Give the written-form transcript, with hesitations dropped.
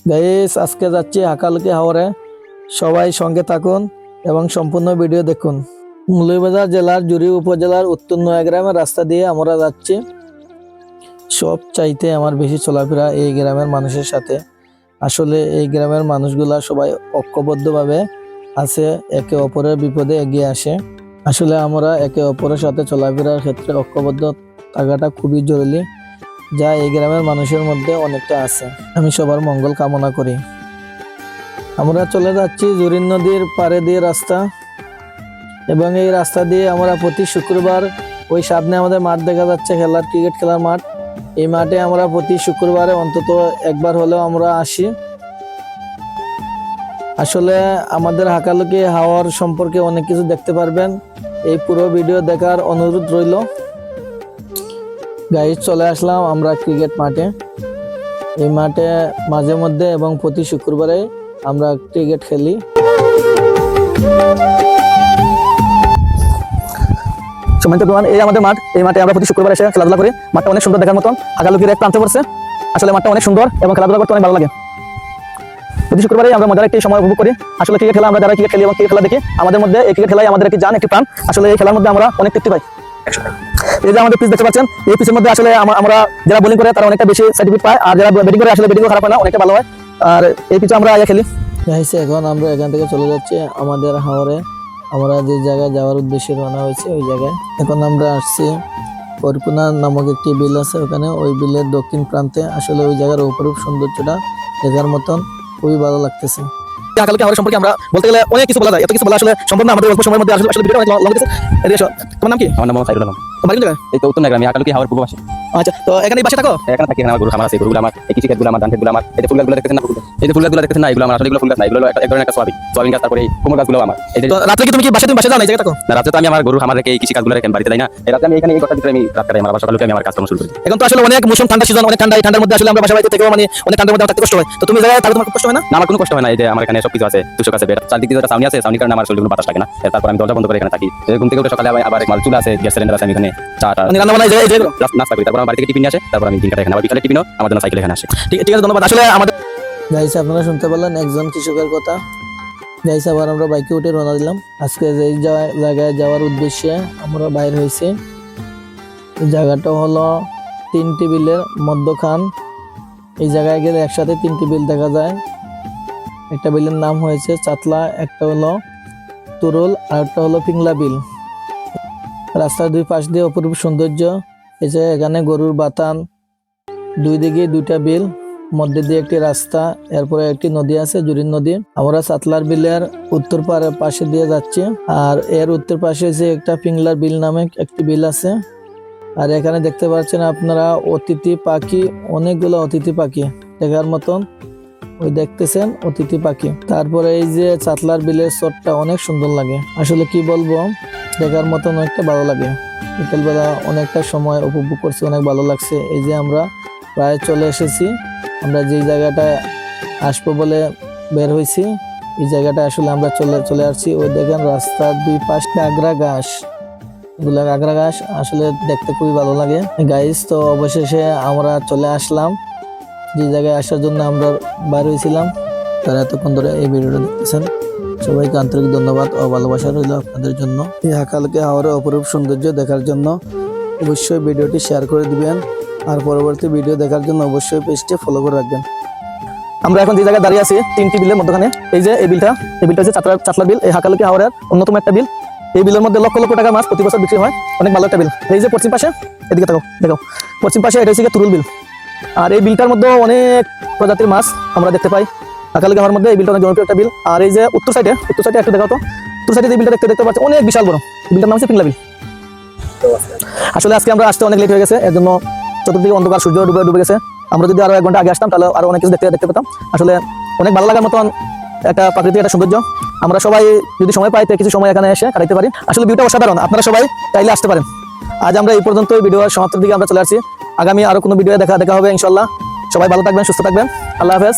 Guys আজকে যাচ্ছি হাকালুকি হাওরে, সবাই সঙ্গে থাকুন এবং সম্পূর্ণ ভিডিও দেখুন। মৌলভীবাজার জেলার জুড়ি উপজেলার উত্তর নয়াগ্রামের রাস্তা দিয়ে আমরা যাচ্ছি। সব চাইতে আমার বেশি চলাফেরা এই গ্রামের মানুষের সাথে। আসলে এই গ্রামের মানুষগুলা সবাই ঐক্যবদ্ধভাবে আছে, একে অপরের বিপদে এগিয়ে আসে। আসলে আমরা একে অপরের সাথে চলাফেরার ক্ষেত্রে ঐক্যবদ্ধ থাকাটা খুবই জরুরি, যা এই গ্রামের মানুষের মধ্যে অনেকটা আছে। আমি সবার মঙ্গল কামনা করি। আমরা চলে যাচ্ছি জুরিন নদীর পাড়ে দিয়ে রাস্তা, এবং এই রাস্তা দিয়ে আমরা প্রতি শুক্রবার ওই সামনে আমাদের মাঠ দেখা যাচ্ছে, ক্রিকেট খেলার মাঠ। এই মাঠে আমরা প্রতি শুক্রবারে অন্তত একবার হলেও আমরা আসি। আসলে আমাদের হাকালুকি হাওর সম্পর্কে অনেক কিছু দেখতে পারবেন, এই পুরো ভিডিও দেখার অনুরোধ রইল। গাইজ চলে আসলাম আমরা ক্রিকেট মাঠে। এই মাঠে মাঝে মধ্যে এবং প্রতি শুক্রবারে আমরা ক্রিকেট খেলি। এই আমাদের মাঠ, এই মাঠে আমরা প্রতি শুক্রবার এসে খেলাধুলা করি। মাঠটা অনেক সুন্দর দেখার মতন, হাকালুকির এক প্রান্তে পড়ছে। আসলে মাঠটা অনেক সুন্দর এবং খেলাধুলা করতে অনেক ভালো লাগে। প্রতি শুক্রবারে আমরা মজার একটি সময় উপভোগ করি। আসলে ক্রিকেট খেলা, আমরা যারা ক্রিকেট খেলি এবং ক্রিকেট খেলা দেখি, আমাদের মধ্যে এই ক্রিকেট খেলাই আমাদের একটি জান, একটি প্রাণ। আসলে এই খেলার মধ্যে আমরা অনেক তৃপ্তি পাই। এই যে আমাদের পিচ দেখতে পাচ্ছেন, এই পিচের মধ্যে আসলে আমরা যারা বোলিং করে তারা অনেকটা বেশি সার্টিফিকেট পায়, আর যারা ব্যাটিং করে আসলে ব্যাটিংও খারাপ হয় না, অনেকটা ভালো হয়। আর এই পিচে আমরা আগে খেলি। এখন আমরা এখান থেকে চলে যাচ্ছি আমাদের হাওরে। আমরা যে জায়গায় যাওয়ার উদ্দেশ্যে রওনা হয়েছে ওই জায়গায় এখন আমরা আসছি। করকুনা নামক একটি বিল আছে ওখানে, ওই বিলের দক্ষিণ প্রান্তে। আসলে ওই জায়গার অপরূপ সৌন্দর্যটা দেখার মতন, খুবই ভালো লাগতেছে। হাকালুকি হাওর সম্পর্কে আমরা বলতে গেলে অনেক কিছু বলা যায়, এত কিছু বলা আসলে সম্ভব না আমাদের অল্প সময়ের মধ্যে। আসলে ভিডিওটা অনেক লং হচ্ছে। তোমার নাম কি? আমার নাম সাইদুল আলম। তোমার কোন জায়গা? এই তো উত্তর নয়াগ্রাম, হাকালুকি হাওর পূর্ব পাশে। আচ্ছা, তো এখানে বাসা থাকো? এখানে থাকি, আমার গরু খামার আছে। গরুগুলো আমার, এই কৃষি ক্ষেতগুলো আমার, ধান ক্ষেতগুলো আমার। এই যে ফুল গাছগুলো দেখতেছেন না, এই যে ফুল গাছগুলো দেখতেছেন না, এগুলো আমার। আসলে এগুলো ফুল গাছ না, এগুলো এক ধরনের একটা সোয়াবিন গাছ। তারপরে এই কুমড়ো গাছগুলো আমার। এই যে রাতে কি তুমি বাসা যাও না, এই জায়গা থাকো? না, রাতে তো আমি আমার গরু খামার রেখে এই কৃষি কাজগুলো রেখে বাড়িতে যাই না। এই রাতে আমি এখানে এই ঘরটার ভিতরে আমি রাত কাটাই। আমার সকালে আমি আমার কাজকর্ম শুরু করি। এখন তো আসলে অনেক মৌসুম, ঠান্ডা সিজন, অনেক ঠান্ডা। এই ঠান্ডার মধ্যে আসলে আমরা বাসা বাড়িতে থেকেও মানে অনেক ঠান্ডার মধ্যে থাকতে কষ্ট হয়। তো তুমি জায়গায় থাকলে তোমার কষ্ট হয় না? না, আমার কোনো কষ্ট হয় না। এই যে আমার এখানে সবকিছু আছে, তুষক আছে, বেড, চারদিকে যেটা ছাউনি আছে, ছাউনির কারণে আমার শরীরে কোনো বাতাস লাগে না। তারপর আমি দরজা বন্ধ করে এখানে থাকি। ঘুম থেকে উঠে সকালে আবার আমার চুলা আছে, গ্যাস সিলিন্ডার আছে, আমি এখানে চাটা রান্না বান্না নাস্তা করি। তারপর আমার বাড়ি থেকে টিফিন আসে, তারপর আমি দিন কাটাই এখানে। আবার বিকালে টিফিনও আমার জন্য সাইকেল এখানে আসে। ঠিক আছে, ধন্যবাদ। আসলে আমাদের গাইস আপনারা শুনতে পারলেন একজন কৃষকের কথা। গাইস আবার আমরা বাইকে উঠে রওনা দিলাম। আজকে যে জায়গায় যাওয়ার উদ্দেশ্যে আমরা বাইর হয়েছি, জায়গাটা হলো তিনটি বিলের মধ্যখান। এই জায়গায় গেলে একসাথে তিনটি বিল দেখা যায়। একটা বিলের নাম হয়েছে চাতলা, একটা হলো তুরুল, আর একটা হলো পিংলা বিল। রাস্তার দুই পাশ দিয়ে অপরূপ সৌন্দর্য। এই যে এখানে গরুর বাতান, দুই দিকে দুইটা বিল, মধ্যে দিয়ে একটি রাস্তা, এরপরে একটি নদী আছে, জুরিন নদী। আমরা চাতলার বিলের উত্তর পাশে দিয়ে যাচ্ছি, আর এর উত্তর পাশে যে একটা পিংলার বিল নামে একটি বিল আছে। আর এখানে দেখতে পাচ্ছেন আপনারা অতিথি পাখি, অনেকগুলো অতিথি পাখি দেখার মতন। ওই দেখতেছেন অতিথি পাখি। তারপরে এই যে চাতলার বিলের চরটা অনেক সুন্দর লাগে। আসলে কি বলবো, দেখার মতন অনেকটা ভালো লাগে। বিকেলবেলা অনেকটা সময় উপভোগ করছি, অনেক ভালো লাগছে। এই যে আমরা প্রায় চলে এসেছি। আমরা যে জায়গাটায় আসবো বলে বের হয়েছি, এই জায়গাটা আসলে আমরা চলে আসছি। ওই দেখেন রাস্তার দুই পাশে আগ্রা ঘাস, এগুলা আগ্রা ঘাস আসলে দেখতে খুবই ভালো লাগে। গাইস তো অবশেষে আমরা চলে আসলাম যে জায়গায় আসার জন্য আমরা বার হয়েছিলাম। তারা এতক্ষণ ধরে এই ভিডিওটা দেখতেছেন, সবাইকে আন্তরিক ধন্যবাদ ও ভালোবাসা রইল আপনাদের জন্য। এই হাকালুকি হাওরের অপরূপ সৌন্দর্য দেখার জন্য অবশ্যই ভিডিওটি শেয়ার করে দিবেন, আর পরবর্তী ভিডিও দেখার জন্য অবশ্যই পেজটি ফলো করে রাখবেন। আমরা এখন যে জায়গায় দাঁড়িয়ে আছি, তিনটি বিলের মধ্যখানে। এই যে এই বিলটা হচ্ছে চাতলার বিল, এই হাকালুকি হাওরের অন্যতম একটা বিল। এই বিলের মধ্যে লক্ষ লক্ষ টাকা মাছ প্রতি বছর বিক্রি হয়, অনেক ভালো একটা বিল। এই যে পশ্চিম পাশে, এদিকে দেখো পশ্চিম পাশে, এটা হচ্ছে তুরুল বিল। আর এই বিলটার মধ্যে অনেক প্রজাতির মাছ আমরা দেখতে পাই। হাকালুকি হাওরের মধ্যে এই বিলটা অনেক জনপ্রিয় একটা বিল। আর এই যে উত্তর সাইডে একটু দেখাও তো, উত্তর সাইডে যে বিলটা দেখতে পাচ্ছি অনেক বিশাল বড়, বিলটার নাম হচ্ছে পিংলা বিল। আসলে আজকে আমরা আসতে অনেক লেট হয়ে গেছে, এর জন্য চতুর্দিকে অন্ধকার, সূর্য ডুবে গেছে। আমরা যদি আরো 1 ঘন্টা আগে আসতাম তাহলে আরো অনেক কিছু দেখতে পেতাম। আসলে অনেক ভালো লাগার মতন একটা প্রাকৃতিক একটা সৌন্দর্য। আমরা সবাই যদি সময় পাই, কিছু সময় এখানে এসে কাটাইতে পারি। আসলে ভিউটা অসাধারণ, আপনারা সবাই চাইলে আসতে পারেন। আজ আমরা এই পর্যন্ত ভিডিওর সমাপ্তির দিকে আমরা চলে আসছি। আগামী আরো কোনো ভিডিও দেখা হবে ইনশাল্লাহ। সবাই ভালো থাকবেন, সুস্থ থাকবেন। আল্লাহ হাফেজ।